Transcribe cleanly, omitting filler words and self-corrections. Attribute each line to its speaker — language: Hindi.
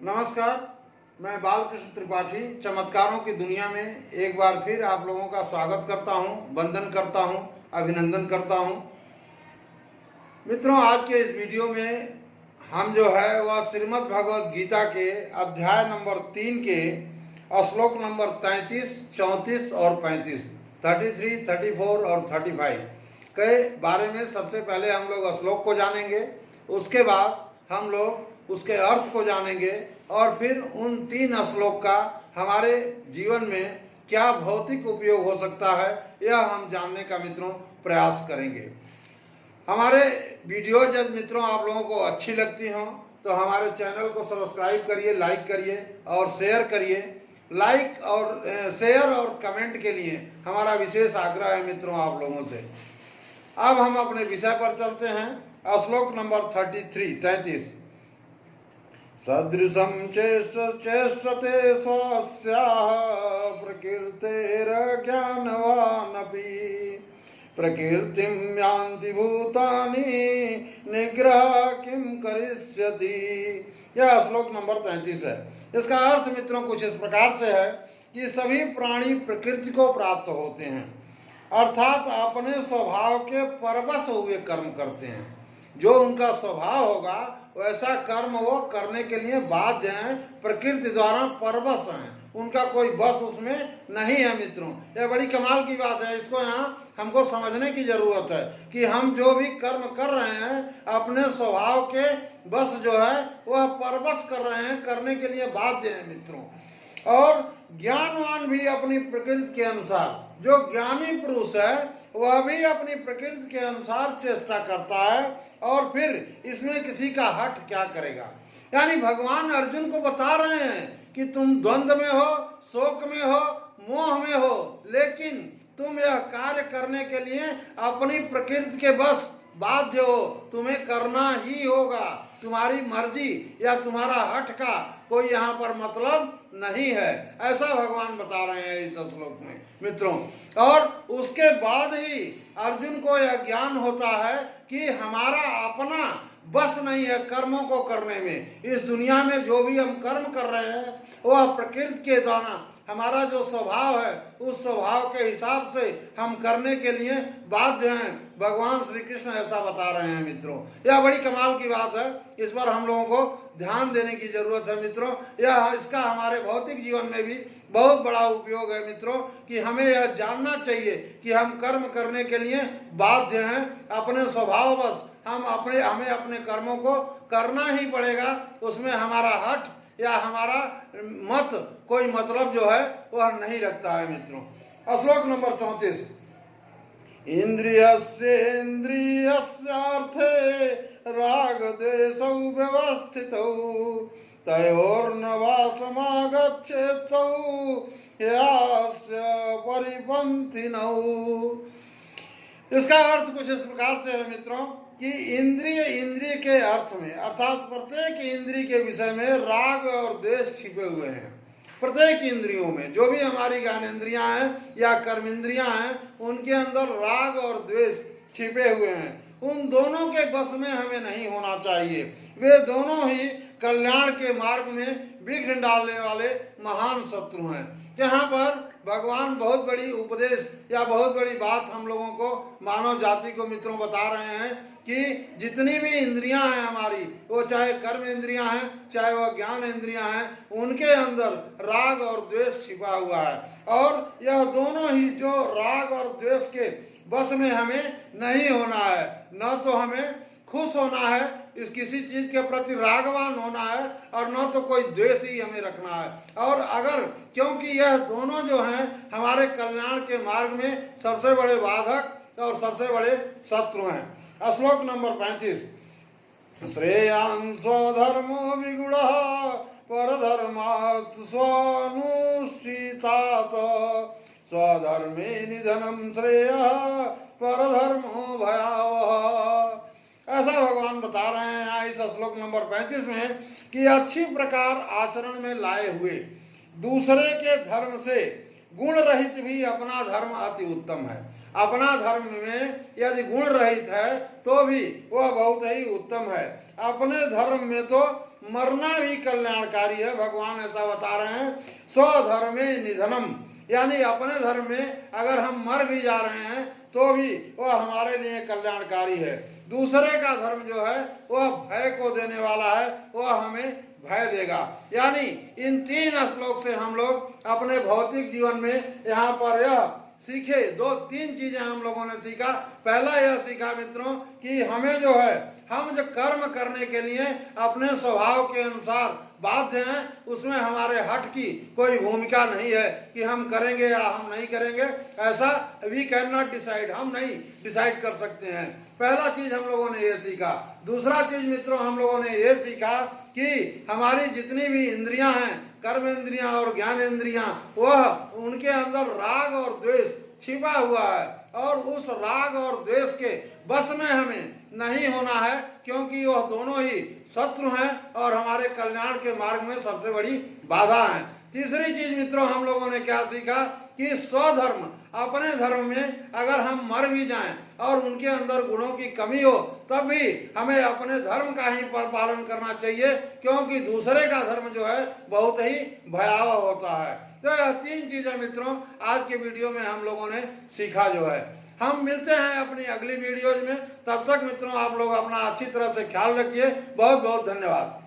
Speaker 1: नमस्कार, मैं बालकृष्ण त्रिपाठी चमत्कारों की दुनिया में एक बार फिर आप लोगों का स्वागत करता हूं, वंदन करता हूं, अभिनंदन करता हूं। मित्रों, आज के इस वीडियो में हम जो है वह श्रीमद् भगवद गीता के अध्याय नंबर 3 के श्लोक नंबर 33, 34 और 35, 33, 34 और 35 के बारे में सबसे पहले हम लोग श्लोक को जानेंगे। उसके बाद हम लोग उसके अर्थ को जानेंगे और फिर उन 3 श्लोक का हमारे जीवन में क्या भौतिक उपयोग हो सकता है यह हम जानने का मित्रों प्रयास करेंगे। हमारे वीडियो जब मित्रों आप लोगों को अच्छी लगती हो तो हमारे चैनल को सब्सक्राइब करिए, लाइक करिए और शेयर करिए। लाइक और शेयर और कमेंट के लिए हमारा विशेष आग्रह है मित्रों आप लोगों से। अब हम अपने विषय पर चलते हैं। श्लोक नंबर 33। सदृशं चेष्टते स्वस्याः प्रकृतेर्ज्ञानवानपि प्रकृतिं यान्ति भूतानि निग्रह किं करिष्यति। यह श्लोक नंबर 33 है। इसका अर्थ मित्रों कुछ इस प्रकार से है कि सभी प्राणी प्रकृति को प्राप्त होते हैं, अर्थात अपने स्वभाव के परवश हुए कर्म करते हैं। जो उनका स्वभाव होगा वैसा कर्म वो करने के लिए बाध्य हैं, प्रकृति द्वारा परवश हैं, उनका कोई बस उसमें नहीं है। मित्रों, यह बड़ी कमाल की बात है। इसको यहाँ हमको समझने की जरूरत है कि हम जो भी कर्म कर रहे हैं अपने स्वभाव के बस जो है वह परवश कर रहे हैं, करने के लिए बाध्य हैं मित्रों। और ज्ञानवान भी अपनी प्रकृति के अनुसार, जो ज्ञानी पुरुष है वह भी अपनी प्रकृति के अनुसार चेष्टा करता है और फिर इसमें किसी का हट क्या करेगा। यानी भगवान अर्जुन को बता रहे हैं कि तुम द्वंद्व में हो, शोक में हो, मोह में हो, लेकिन तुम यह कार्य करने के लिए अपनी प्रकृति के बस बाध्य हो, तुम्हें करना ही होगा। तुम्हारी मर्जी या तुम्हारा हट का कोई यहाँ पर मतलब नहीं है, ऐसा भगवान बता रहे हैं इस श्लोक में मित्रों। और उसके बाद ही अर्जुन को यह ज्ञान होता है कि हमारा अपना बस नहीं है कर्मों को करने में। इस दुनिया में जो भी हम कर्म कर रहे हैं वह प्रकृति के द्वारा हमारा जो स्वभाव है उस स्वभाव के हिसाब से हम करने के लिए बाध्य हैं। भगवान श्री कृष्ण ऐसा बता रहे हैं मित्रों। यह बड़ी कमाल की बात है, इस पर हम लोगों को ध्यान देने की जरूरत है मित्रों। यह इसका हमारे भौतिक जीवन में भी बहुत बड़ा उपयोग है मित्रों कि हमें यह जानना चाहिए कि हम कर्म करने के लिए बाध्य हैं, अपने स्वभाव बस हमें अपने कर्मों को करना ही पड़ेगा। उसमें हमारा हट या हमारा मत कोई मतलब जो है वह नहीं रखता है मित्रों। श्लोक नंबर 34। इंद्रियस्येन्द्रियस्यार्थे राग द्वेषौ व्यवस्थितौ तयोर्न वासमागच्छेतौ ह्यस्य परिपन्थिनौ। इसका अर्थ कुछ इस प्रकार से है मित्रों कि इंद्रिय के अर्थ में, अर्थात प्रत्येक इंद्रिय के विषय में राग और द्वेष छिपे हुए हैं। प्रत्येक इंद्रियों में जो भी हमारी ज्ञानेंद्रियां हैं या कर्म इंद्रियां हैं उनके अंदर राग और द्वेष छिपे हुए हैं। उन दोनों के बस में हमें नहीं होना चाहिए। वे दोनों ही कल्याण के मार्ग में विघ्न डालने वाले महान शत्रु हैं। यहाँ पर भगवान बहुत बड़ी उपदेश या बहुत बड़ी बात हम लोगों को, मानव जाति को मित्रों बता रहे हैं कि जितनी भी इंद्रियां हैं हमारी, वो चाहे कर्म इंद्रियां हैं चाहे वह ज्ञान इंद्रियां हैं, उनके अंदर राग और द्वेष छिपा हुआ है। और यह दोनों ही जो राग और द्वेष के बस में हमें नहीं होना है। न तो हमें खुश होना है, इस किसी चीज के प्रति रागवान होना है, और न तो कोई द्वेष ही हमें रखना है। और अगर, क्योंकि यह दोनों जो हैं हमारे कल्याण के मार्ग में सबसे बड़े बाधक और सबसे बड़े शत्रु हैं। श्लोक नंबर 35। श्रेयान् स्वधर्मो विगुणः परधर्मात् स्वानुष्ठितात् स्वधर्मे निधनं श्रेयः परधर्मो भयावह। ऐसा भगवान बता रहे हैं इस श्लोक नंबर 35 में कि अच्छी प्रकार आचरण में लाए हुए दूसरे के धर्म से गुण रहित भी अपना धर्म अति उत्तम है। अपना धर्म में यदि गुण रहित है तो भी वह बहुत ही उत्तम है। अपने धर्म में तो मरना भी कल्याणकारी है। भगवान ऐसा बता रहे हैं, स्वधर्मे निधनम, यानी अपने धर्म में अगर हम मर भी जा रहे हैं तो भी वह हमारे लिए कल्याणकारी है। दूसरे का धर्म जो है वह भय को देने वाला है, वह हमें भय देगा। यानी इन 3 श्लोक से हम लोग अपने भौतिक जीवन में यहाँ पर यह सीखे 2-3 चीजें हम लोगों ने सीखा। पहला यह सीखा मित्रों कि हमें जो है, हम जो कर्म करने के लिए अपने स्वभाव के अनुसार बाध्य हैं, उसमें हमारे हट की कोई भूमिका नहीं है कि हम करेंगे या हम नहीं करेंगे। ऐसा वी कैन नॉट डिसाइड, हम नहीं डिसाइड कर सकते हैं। पहला चीज हम लोगों ने ये सीखा। दूसरा चीज मित्रों हम लोगों ने ये सीखा कि हमारी जितनी भी इंद्रियां हैं, कर्म इंद्रियां और ज्ञान इंद्रियां, वह उनके अंदर राग और द्वेष छिपा हुआ है और उस राग और द्वेष के बस में हमें नहीं होना है, क्योंकि वह दोनों ही शत्रु हैं और हमारे कल्याण के मार्ग में सबसे बड़ी बाधा है। तीसरी चीज मित्रों हम लोगों ने क्या सीखा कि स्वधर्म, अपने धर्म में अगर हम मर भी जाएं और उनके अंदर गुणों की कमी हो तब भी हमें अपने धर्म का ही पालन करना चाहिए, क्योंकि दूसरे का धर्म जो है बहुत ही भयावह होता है। तो यह 3 चीजें मित्रों आज के वीडियो में हम लोगों ने सीखा जो है। हम मिलते हैं अपनी अगली वीडियोज में, तब तक मित्रों आप लोग अपना अच्छी तरह से ख्याल रखिए। बहुत बहुत धन्यवाद।